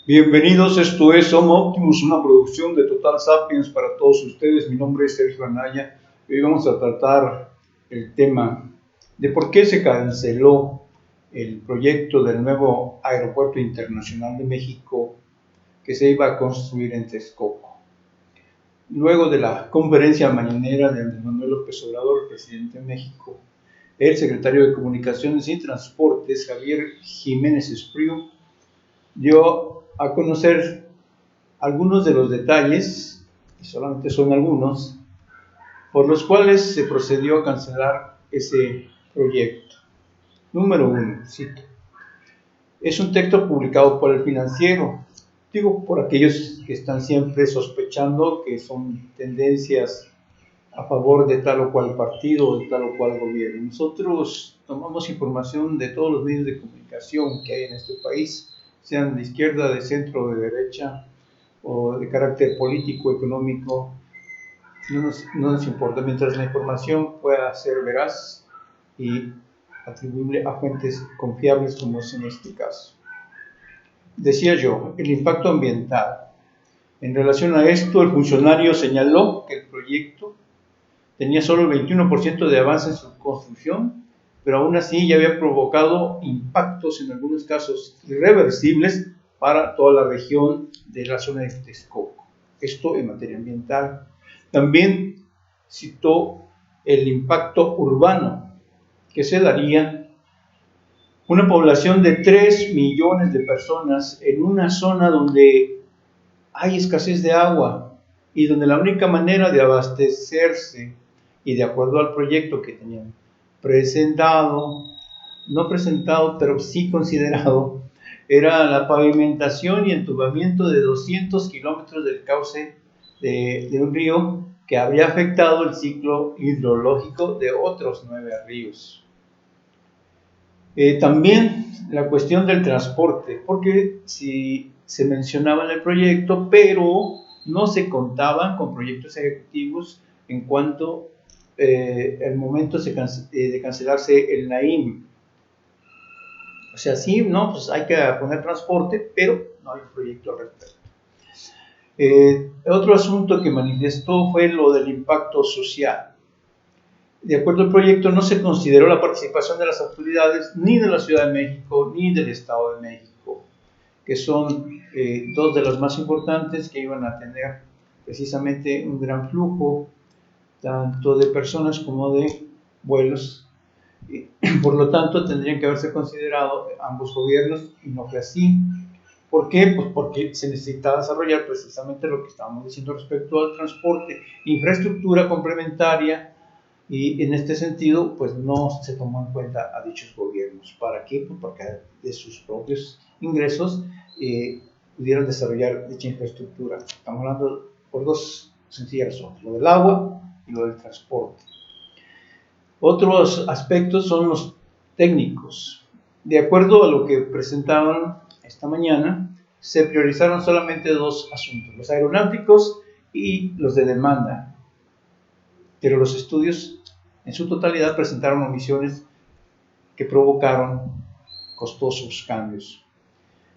Bienvenidos, esto es Homo Optimus, una producción de Total Sapiens para todos ustedes. Mi nombre es Sergio Anaya y hoy vamos a tratar el tema de por qué se canceló el proyecto del nuevo Aeropuerto Internacional de México que se iba a construir en Texcoco. Luego de la conferencia mañanera de Andrés Manuel López Obrador, presidente de México, el secretario de Comunicaciones y Transportes, Javier Jiménez Espriu, dio a conocer algunos de los detalles, y solamente son algunos, por los cuales se procedió a cancelar ese proyecto. Número 1, cito. Es un texto publicado por El Financiero. Digo, por aquellos que están siempre sospechando que son tendencias a favor de tal o cual partido o de tal o cual gobierno. Nosotros tomamos información de todos los medios de comunicación que hay en este país, sean de izquierda, de centro o de derecha, o de carácter político, económico, no nos importa, mientras la información pueda ser veraz y atribuible a fuentes confiables como es en este caso. Decía yo, el impacto ambiental. En relación a esto, el funcionario señaló que el proyecto tenía solo el 21% de avance en su construcción, pero aún así ya había provocado impactos, en algunos casos irreversibles, para toda la región de la zona de Texcoco. Esto en materia ambiental. También citó el impacto urbano, que se daría una población de 3 millones de personas en una zona donde hay escasez de agua y donde la única manera de abastecerse, y de acuerdo al proyecto que tenían presentado, no presentado, pero sí considerado, era la pavimentación y entubamiento de 200 kilómetros del cauce de un río que habría afectado el ciclo hidrológico de otros 9 ríos. También la cuestión del transporte, porque si se mencionaba en el proyecto, pero no se contaban con proyectos ejecutivos en cuanto el momento de cancelarse el Naim. O sea, sí, no, pues hay que poner transporte, pero no hay un proyecto al respecto. Otro asunto que manifestó fue lo del impacto social. De acuerdo al proyecto, no se consideró la participación de las autoridades ni de la Ciudad de México ni del Estado de México, que son dos de las más importantes, que iban a tener precisamente un gran flujo, tanto de personas como de vuelos. Por lo tanto, tendrían que haberse considerado ambos gobiernos, y no fue así. ¿Por qué? Pues porque se necesitaba desarrollar precisamente lo que estábamos diciendo respecto al transporte, infraestructura complementaria, y en este sentido, pues no se tomó en cuenta a dichos gobiernos. ¿Para qué? Pues porque de sus propios ingresos pudieron desarrollar dicha infraestructura. Estamos hablando por dos sencillas razones, lo del agua y lo del transporte. Otros aspectos son los técnicos. De acuerdo a lo que presentaban esta mañana, se priorizaron solamente dos asuntos, los aeronáuticos y los de demanda. Pero los estudios en su totalidad presentaron omisiones que provocaron costosos cambios.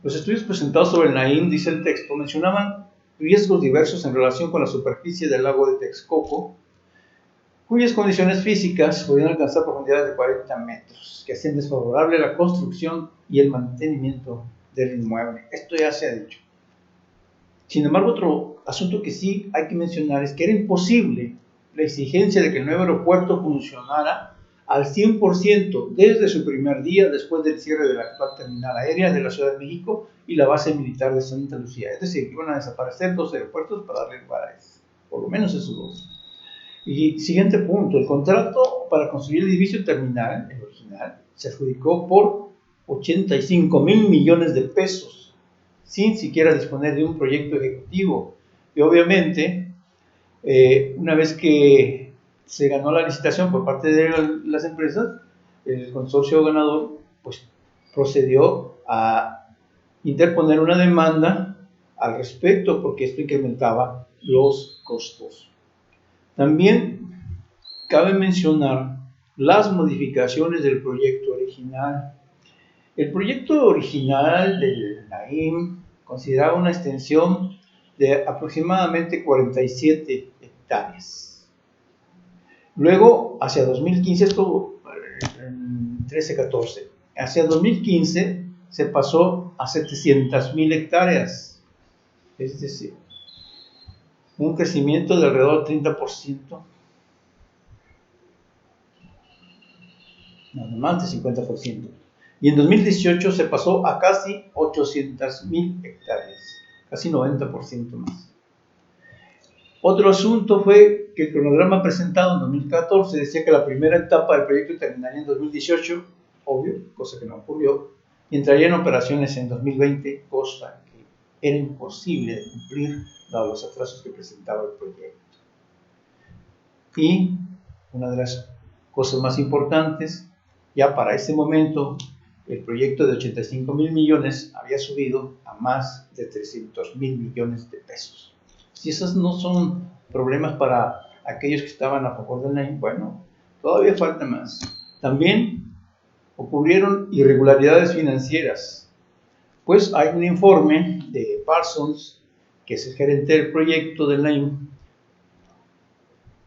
Los estudios presentados sobre el Naim, dice el texto, mencionaban riesgos diversos en relación con la superficie del lago de Texcoco, cuyas condiciones físicas podían alcanzar profundidades de 40 metros, que hacían desfavorable la construcción y el mantenimiento del inmueble. Esto ya se ha dicho. Sin embargo, otro asunto que sí hay que mencionar es que era imposible la exigencia de que el nuevo aeropuerto funcionara al 100% desde su primer día después del cierre de la actual terminal aérea de la Ciudad de México y la base militar de Santa Lucía. Es decir, iban a desaparecer dos aeropuertos para darle lugar a eso, por lo menos esos dos. Y siguiente punto, el contrato para construir el edificio terminal, el original, se adjudicó por 85 mil millones de pesos, sin siquiera disponer de un proyecto ejecutivo. Y obviamente, una vez que se ganó la licitación por parte de las empresas, el consorcio ganador pues procedió a interponer una demanda al respecto, porque esto incrementaba los costos. También cabe mencionar las modificaciones del proyecto original. El proyecto original del Naim consideraba una extensión de aproximadamente 47 hectáreas. Luego, hacia 2015, esto en 13-14, hacia 2015 se pasó a 700.000 hectáreas, es decir, un crecimiento de alrededor del 30%, nada más de 50%. Y en 2018 se pasó a casi 800.000 hectáreas, casi 90% más. Otro asunto fue que el cronograma presentado en 2014 decía que la primera etapa del proyecto terminaría en 2018, obvio, cosa que no ocurrió, y entraría en operaciones en 2020, cosa que era imposible de cumplir dado los atrasos que presentaba el proyecto. Y una de las cosas más importantes, ya para ese momento, el proyecto de 85.000 millones había subido a más de 300.000 millones de pesos. Si esos no son problemas para aquellos que estaban a favor del NAIM, bueno, todavía falta más. También ocurrieron irregularidades financieras, pues hay un informe de Parsons, que es el gerente del proyecto del NAIM,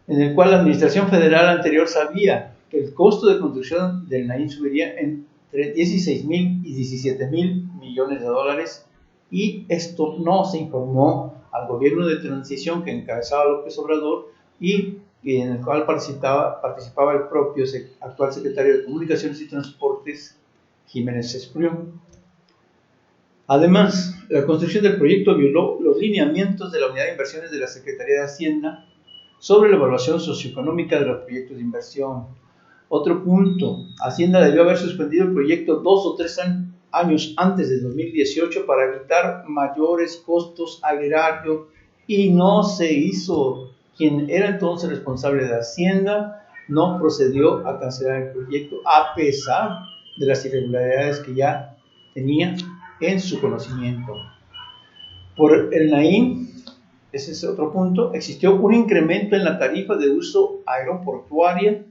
en el cual la administración federal anterior sabía que el costo de construcción del NAIM subiría entre 16.000 y 17.000 millones de dólares, y esto no se informó al gobierno de transición que encabezaba López Obrador y en el cual participaba el propio actual secretario de Comunicaciones y Transportes, Jiménez Espriu. Además, la construcción del proyecto violó los lineamientos de la Unidad de Inversiones de la Secretaría de Hacienda sobre la evaluación socioeconómica de los proyectos de inversión. Otro punto, Hacienda debió haber suspendido el proyecto 2 o 3 años antes de 2018 para evitar mayores costos al erario, y no se hizo. Quien era entonces responsable de Hacienda no procedió a cancelar el proyecto a pesar de las irregularidades que ya tenía en su conocimiento. Por el NAIM, ese es otro punto, existió un incremento en la tarifa de uso aeroportuaria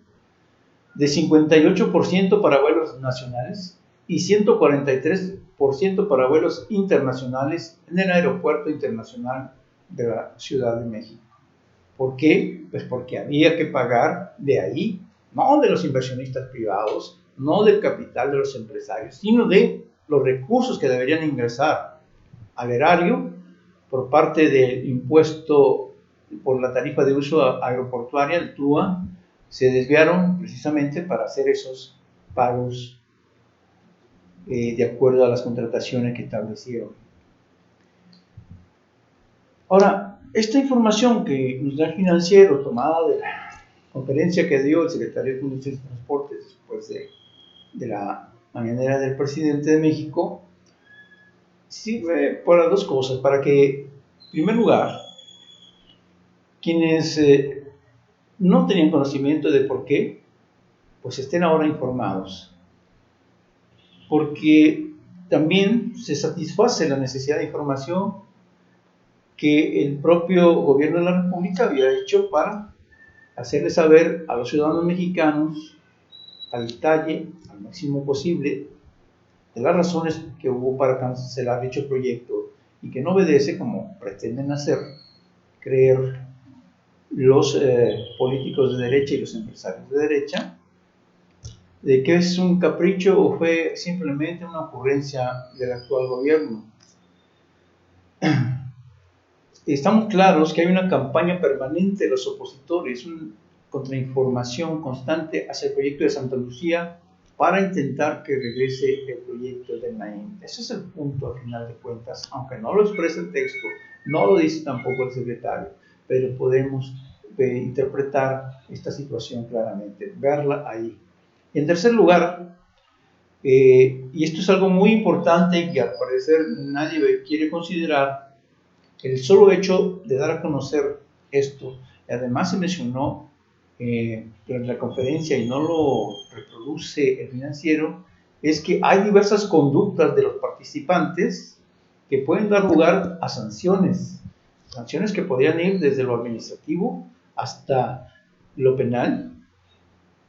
de 58% para vuelos nacionales y 143% para vuelos internacionales en el Aeropuerto Internacional de la Ciudad de México. ¿Por qué? Pues porque había que pagar de ahí, no de los inversionistas privados, no del capital de los empresarios, sino de los recursos que deberían ingresar al erario por parte del impuesto por la tarifa de uso aeroportuaria, el TUA. Se desviaron precisamente para hacer esos pagos de acuerdo a las contrataciones que establecieron. Ahora, esta información que nos da el Financiero, tomada de la conferencia que dio el secretario de Comunicaciones y Transportes después de la mañanera del presidente de México, sirve para dos cosas: para que, en primer lugar, quienes no tenían conocimiento de por qué, pues estén ahora informados, porque también se satisface la necesidad de información que el propio gobierno de la República había hecho para hacerle saber a los ciudadanos mexicanos al detalle, al máximo posible, de las razones que hubo para cancelar dicho proyecto, y que no obedece, como pretenden hacer creer los políticos de derecha y los empresarios de derecha, de que es un capricho o fue simplemente una ocurrencia del actual gobierno. Estamos claros que hay una campaña permanente de los opositores, una contrainformación constante hacia el proyecto de Santa Lucía para intentar que regrese el proyecto del NAIM. Ese es el punto al final de cuentas, aunque no lo expresa el texto, no lo dice tampoco el secretario, pero podemos interpretar esta situación claramente, verla ahí. En tercer lugar, y esto es algo muy importante y que al parecer nadie quiere considerar, el solo hecho de dar a conocer esto, además se mencionó durante la conferencia y no lo reproduce el Financiero, es que hay diversas conductas de los participantes que pueden dar lugar a sanciones que podrían ir desde lo administrativo hasta lo penal,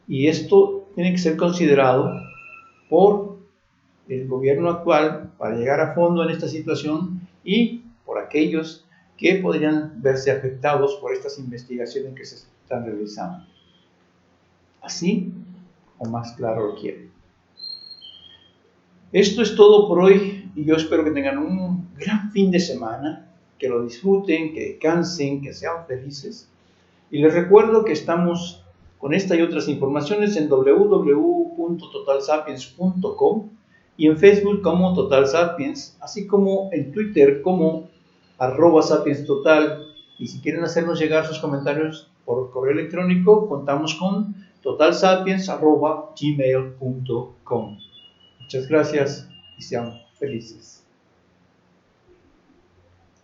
y esto tiene que ser considerado por el gobierno actual para llegar a fondo en esta situación y por aquellos que podrían verse afectados por estas investigaciones que se están realizando. Así o más claro lo quiero. Esto es todo por hoy y yo espero que tengan un gran fin de semana, que lo disfruten, que descansen, que sean felices. Y les recuerdo que estamos con esta y otras informaciones en www.totalsapiens.com y en Facebook como Total Sapiens, así como en Twitter como @sapienstotal. Y si quieren hacernos llegar sus comentarios por correo electrónico, contamos con totalsapiens@gmail.com. Muchas gracias y sean felices.